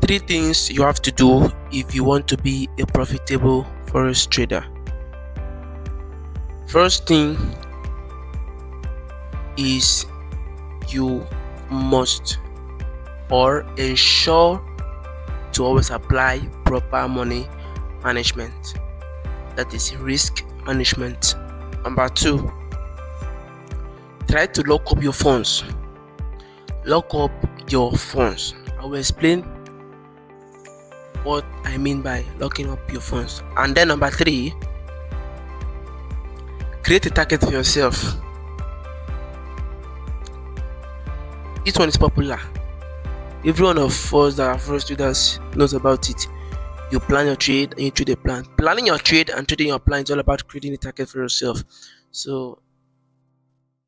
three things you have to do if you want to be a profitable forex trader. First thing is you must or ensure to always apply proper money management, that is risk management. Number two, try to lock up your funds. Lock up your funds. I will explain what I mean by locking up your funds. And then number three, create a target for yourself. This one is popular. Every one of us that are forex traders knows about it. You plan your trade and you trade a plan. Planning your trade and trading your plan is all about creating a target for yourself. So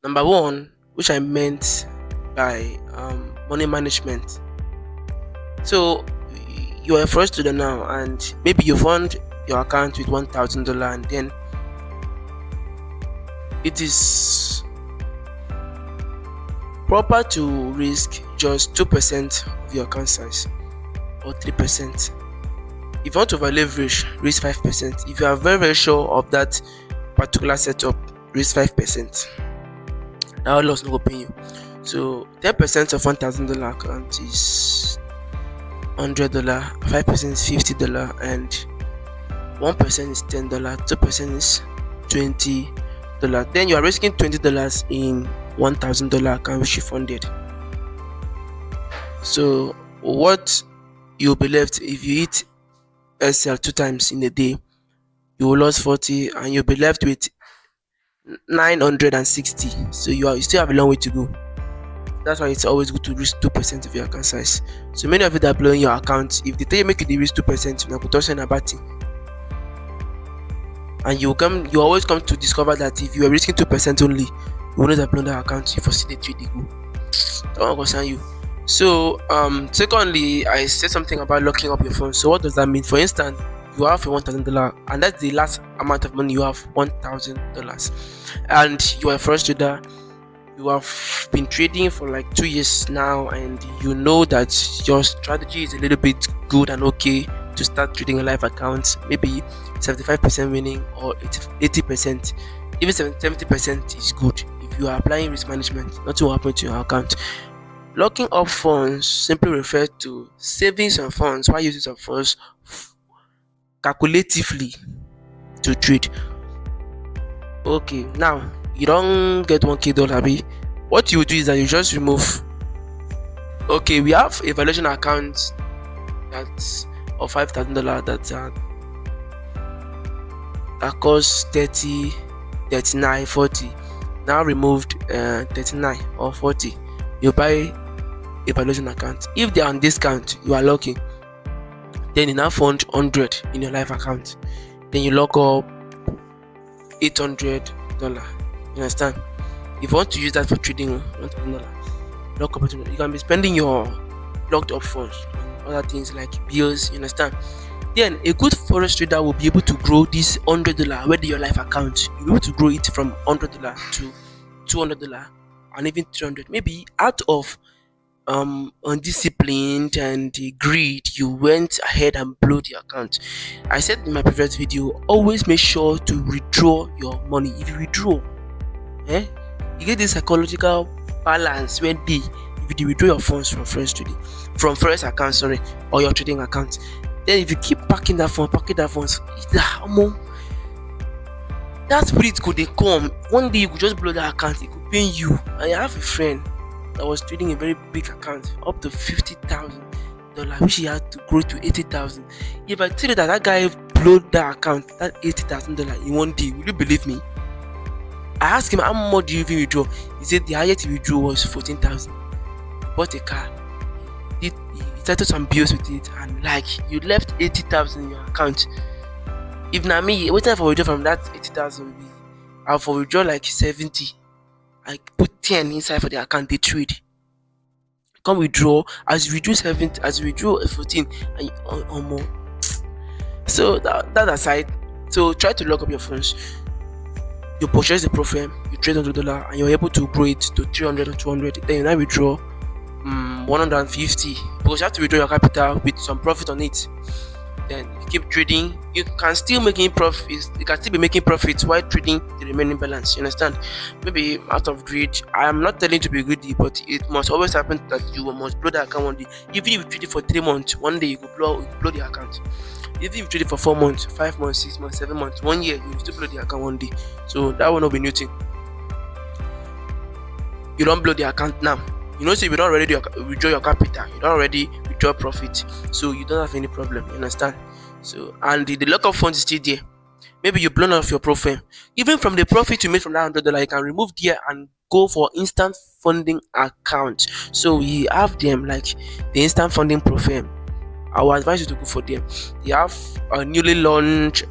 number one, which I meant by money management. So you're a forex trader now, and maybe you fund your account with $1,000, and then it is proper to risk just 2% of your account size or 3%. If you want to over leverage, risk 5%. If you are very sure of that particular setup, risk 5%. That loss no go pay you. So 10% of $1,000 account is $100, 5% is $50, and 1% is $10, 2% is $20. Then you are risking $20 in $1,000 account which you funded. So what you'll be left if you hit SL 2 times in a day, you will lose 40 and you'll be left with 960. So you still have a long way to go. That's why it's always good to risk 2% of your account size. So many of you that are blowing your account, if they tell you make you risk 2%, you're not touching a bad thing. And you always come to discover that if you are risking 2% only, you will not have blown that account. You foresee the trade they go. That won't concern you. So secondly, I said something about locking up your phone. So what does that mean? For instance, you have a $1,000 and that's the last amount of money you have, $1,000, and you are a forex trader. You have been trading for like 2 years now, and you know that your strategy is a little bit good and okay to start trading a live account, maybe 75% winning or 80%. Even 70% is good. If you are applying risk management, nothing will happen to your account. Locking up funds simply refers to saving some funds while using some funds calculatively to trade. Okay, now you don't get $1,000. What you do is that you just remove. Okay, we have a valuation account that's of $5,000 that costs 30, 39, 40. Now removed 39 or 40. You buy a valuation account. If they are on discount, you are lucky. Then you now fund 100 in your live account. Then you lock up $800. You understand? If you want to use that for trading, lock up $800. You can be spending your locked up funds on other things like bills. You understand? Then a good forex trader will be able to grow this $100 whether your live account. You'll be able to grow it from $100 to $200 and even $300. Maybe out of undisciplined and greed, you went ahead and blew the account. I said in my previous video, always make sure to withdraw your money. If you withdraw, you get this psychological balance when if you withdraw your funds from forex account, or your trading account. Then if you keep packing that fund, that spirit could they come. One day you could just blow that account, it could pain you. And I have a friend that was trading a very big account up to $50,000, which he had to grow to $80,000. If I tell you that guy blew that account, that $80,000 in one day, will you believe me? I asked him how much do you even withdraw? He said the highest he withdrew was $14,000. He bought a car. He settled some bills with it, and like you left $80,000 in your account. If not me, waiting for withdraw from that $80,000 will be, I'll for withdraw like 70. I put 10 inside for the account, they trade. Come withdraw, as you withdraw 70, as you withdraw 14, and or more. So that aside, so try to lock up your funds. You purchase the profile, you trade $100, and you're able to grow it to 300 or 200. Then you now withdraw 150, because you have to withdraw your capital with some profit on it. Then you keep trading. You can still making profits. You can still be making profits while trading the remaining balance. You understand? Maybe out of greed. I am not telling you to be greedy, but it must always happen that you must blow the account one day. Even if you trade it for 3 months, one day you could blow the account. Even if you trade it for 4 months, 5 months, 6 months, 7 months, 1 year, you will still blow the account one day. So that will not be new thing. You don't blow the account now. So if you don't already withdraw your capital, you don't already withdraw profit, so you don't have any problem. You understand? So, and the lockup fund is still there. Maybe you blown off your profile. Even from the profit you made from that $100, you can remove there and go for instant funding account. So we have them like the instant funding profile. I will advise you to go for them. They have a newly launched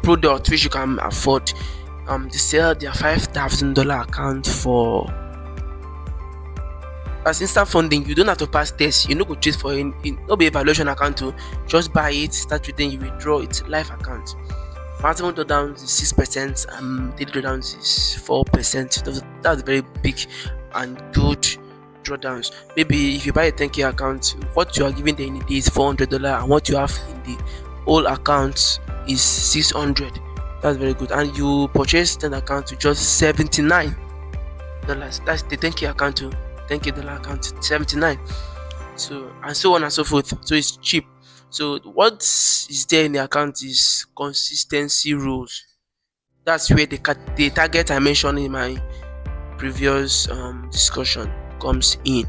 product which you can afford. They sell their $5,000 account for as instant funding. You don't have to pass tests. You know, go trade for no be evaluation account to just buy it, start trading, you withdraw it, live account. Maximum drawdown is 6%, daily drawdown is 4%. That's very big and good drawdowns. Maybe if you buy a 10K account, what you are giving there in a day is $400, and what you have in the whole account is $600. That's very good. And you purchase 10 account to just $79. That's the 10K account to $10K account, 79. So and so on and so forth. So it's cheap. So what is there in the account is consistency rules. That's where the target I mentioned in my previous discussion comes in.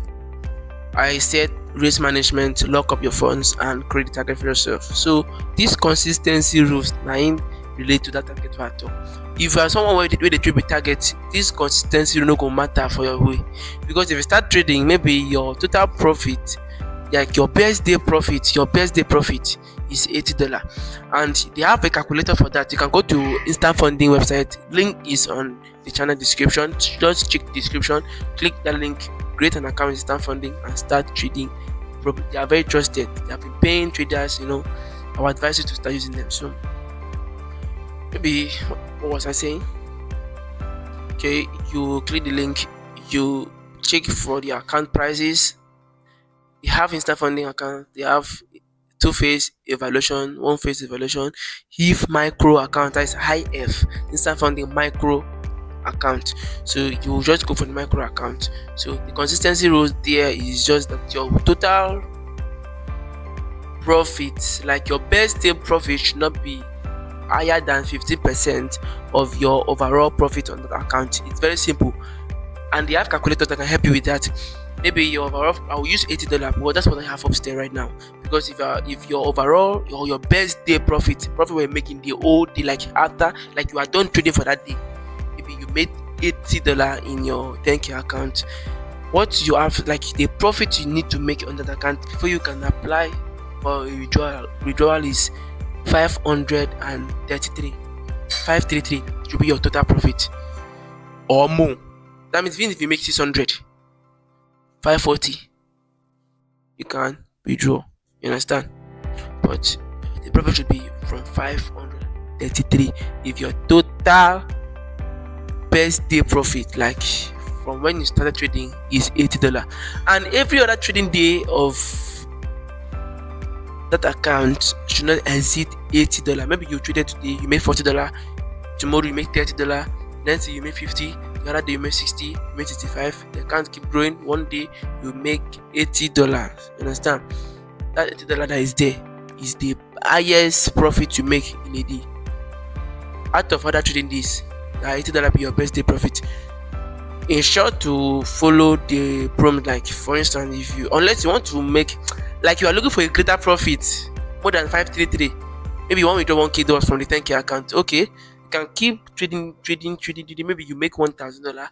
I said risk management, lock up your funds, and create a target for yourself. So these consistency rules relate to that target factor. If you are someone where they trade with target, this consistency no go matter for your way. Because if you start trading, maybe your total profit, like your best day profit is $80, and they have a calculator for that. You can go to instant funding website. Link is on the channel description. Just check the description, click that link, create an account with instant funding, and start trading. They are very trusted. They have been paying traders. I would advise you to start using them. So maybe, what was I saying? Okay, you click the link, you check for the account prices. They have instant funding account, they have two-phase evaluation, one-phase evaluation, if micro account, that is high F, instant funding micro account. So you just go for the micro account. So the consistency rules there is just that your total profit, like your best day profit, should not be higher than 50% of your overall profit on that account. It's very simple, and they have calculators that can help you with that. Maybe your overall, I'll use $80, but that's what I have upstairs right now. Because if your overall or your best day profit we're making the whole day, like after, like you are done trading for that day, maybe you made $80 in your 10K account, what you have, like the profit you need to make on that account before you can apply for a withdrawal is 533 should be your total profit or more. That means even if you make 600, 540 you can withdraw. You understand? But the profit should be from 533 if your total best day profit, like from when you started trading, is $80, and every other trading day of that account should not exceed $80. Maybe you traded today, you made $40, tomorrow you make $30, next day you make $50, the other day you make $60, you make $65. The account keep growing. One day you make $80. You understand? That $80 that is there is the highest profit you make in a day. Out of other trading days, that $80 be your best day profit. Ensure to follow the prompt. Like for instance, unless you want to make, like you are looking for a greater profit, more than 533, maybe you want to withdraw $1K from the 10K account. Okay, you can keep trading. Maybe you make $1,000.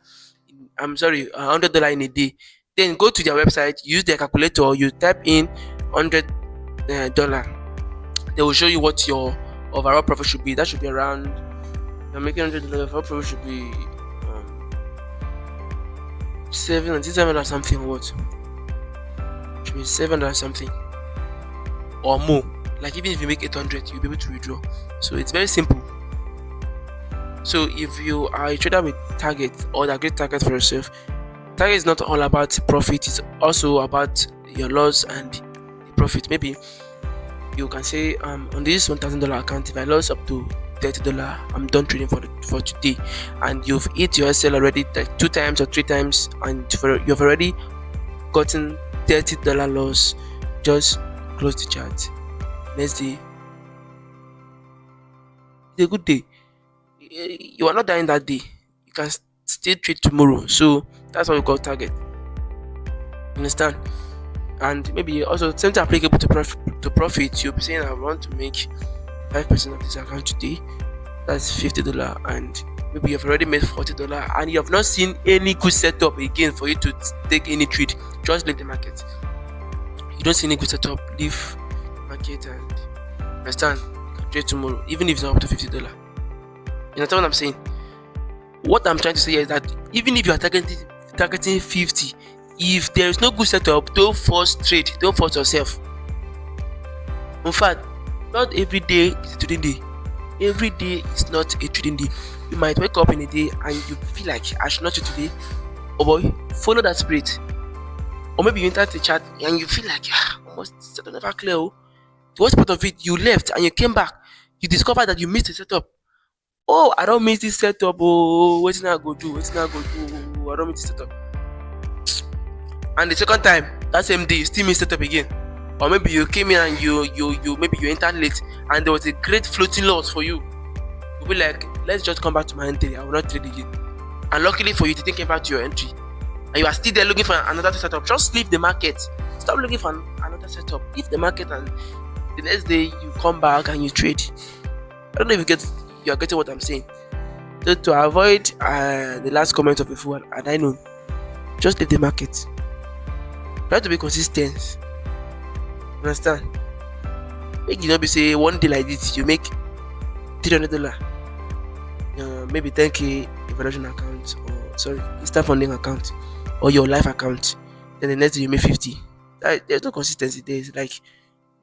$100 in a day. Then go to their website, use their calculator, you type in $100. They will show you what your overall profit should be. That should be around. You're making $100. Overall profit should be $7 or something. What? Should be $7 something or more. Like even if you make 800, you'll be able to withdraw. So it's very simple. So if you are a trader with target or a great target for yourself, Target is not all about profit, it's also about your loss and the profit. Maybe you can say on this $1,000 account, if I lost up to $30, I'm done trading for today. And you've hit your SL already like 2 times or 3 times, and you've already gotten $30 loss. Just close the chart. Next day, it's a good day. You are not dying that day. You can still trade tomorrow. So that's what we call target. Understand? And maybe also something applicable to profit. You'll be saying, I want to make 5% of this account today. That's $50, and maybe you've already made $40, and you have not seen any good setup again for you to take any trade. Just leave the market. You don't see any good setup, leave the market, and understand, you can trade tomorrow, even if it's not up to $50. You understand what I'm saying? What I'm trying to say is that even if you are targeting 50, if there is no good setup, don't force trade, don't force yourself. In fact, not every day is a trading day. Every day is not a trading day. You might wake up in a day and you feel like, I should not trade today. Oh boy, follow that spirit. Or maybe you enter the chat and you feel like, almost setup never clear. The worst part of it, you left and you came back. You discovered that you missed the setup. Oh, I don't miss this setup. Oh, what's I go do? I don't miss this setup. And the second time, that same day, you still miss setup again. Or maybe you came in and you entered late and there was a great floating loss for you. You'll be like, let's just come back to my entry. I will not trade again. And luckily for you, you didn't come back to your entry. And you are still there looking for another setup. Just leave the market. Stop looking for another setup. Leave the market, and the next day you come back and you trade. I don't know if you are getting what I'm saying. So to avoid the last comment of a fool, and I know, just leave the market. Try to be consistent. Understand? Make you not be say one day like this you make $300, maybe 10k evaluation account, or sorry, instant funding account, or your life account. Then the next day you make 50. There's no consistency there. It's like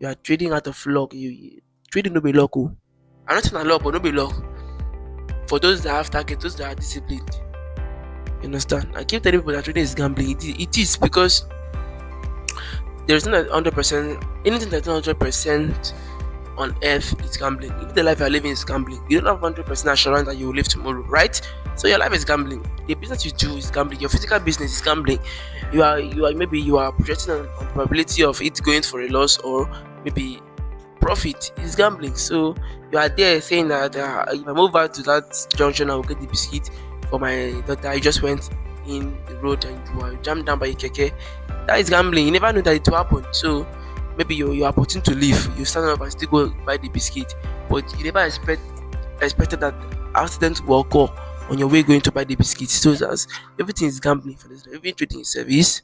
you are trading out of luck. You trading no be luck. I'm not saying luck, but no be luck. For those that have target, those that are disciplined. You understand? I keep telling people that trading is gambling. It is because there's not 100%, anything that's not 100% on earth is gambling. If the life you're living is gambling, you don't have 100% assurance that you will live tomorrow, right? So your life is gambling. The business you do is gambling. Your physical business is gambling. You are maybe you are projecting on probability of it going for a loss, or maybe profit is gambling. So you are there saying that if I move out to that junction, I will get the biscuit for my daughter. I just went in the road and you are jammed down by a keke. That is gambling. You never know that it will happen. So maybe you are putting to leave. You stand up and still go buy the biscuit, but you never expected that accident will occur on your way going to buy the biscuit. So that's everything is gambling for this. Every trading is service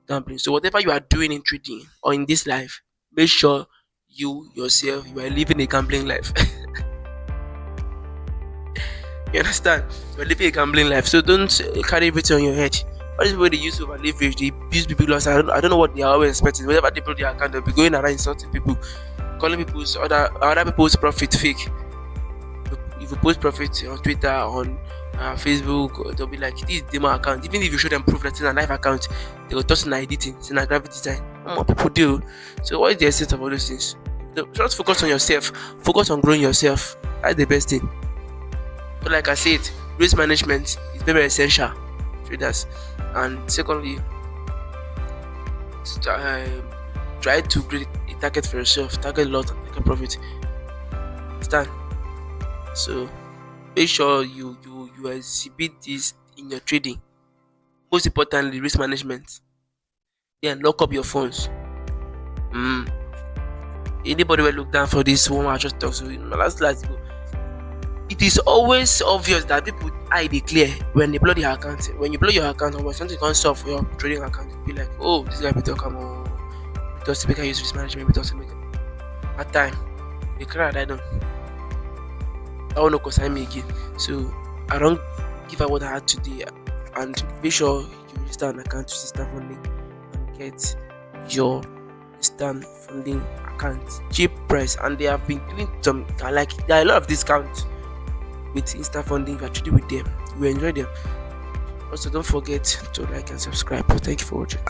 gambling. So whatever you are doing in trading or in this life, make sure you yourself you are living a gambling life. You understand? You are living a gambling life. So don't carry everything on your head. All these people they use over leverage, they use big loss. I don't know what they are always expecting. Whenever they build their account, they'll be going around insulting people, calling people's other people's profit fake. If you post profit on Twitter, on Facebook, they'll be like, this is demo account. Even if you show them proof that it's a live account, they will toss in editing, it's in a graphic design. What people do. So what is the essence of all those things? Just focus on yourself. Focus on growing yourself. That's the best thing. But like I said, risk management is very essential. Traders. And secondly, try to create a target for yourself, target lot and target profit. Understand? So make sure you exhibit this in your trading. Most importantly, risk management. Then lock up your phones. Anybody will look down for this one I just talked to you. Last go. It is always obvious that people declare when they blow their account. When you blow your account or when something comes off for your trading account, you'll be like, oh, this guy be talking about because to make use risk management, because to make at time the crowd I don't want to consign me again. So I don't give out what I had today, and make sure you register an account to instant funding and get your instant funding account cheap price. And they have been doing some like there are a lot of discounts with instant funding. If you are trading with them, you will enjoy them. Also, don't forget to like and subscribe. Thank you for watching.